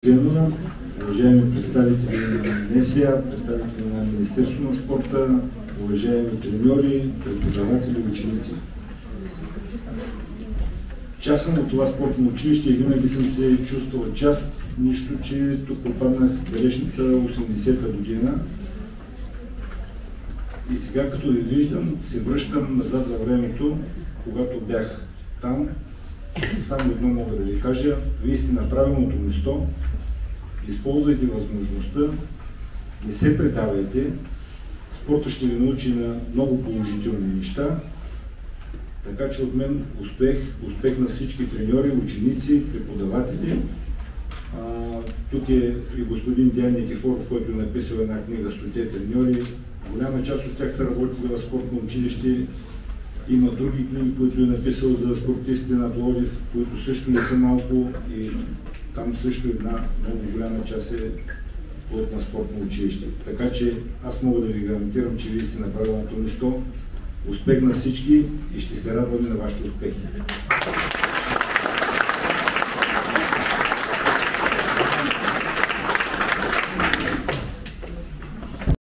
Генова, уважаеми представители на НСА, представители на Министерството на спорта, уважаеми треньори, преподаватели, ученици. Част съм от това спортно училище и винаги съм се чувствал част, нищо, че тук попаднах в далечната 80-та година. И сега, като ви виждам, се връщам назад във времето, когато бях там. Само едно мога да ви кажа, вие сте на правилното место, използвайте възможността, не се предавайте, спорта ще ви научи на много положителни неща, така че от мен успех на всички треньори, ученици, преподаватели. Тук е и господин Диан Никифоров, който е написал една книга «100 треньори». Голяма част от тях са работили в спортно училище. Има други книги, които е написал за спортистите на Пловдив, които също не са малко и там също една много голяма част е плод на спортно училище. Така че аз мога да ви гарантирам, че вие сте на правилното место. Успех на всички и ще се радваме на вашите успехи.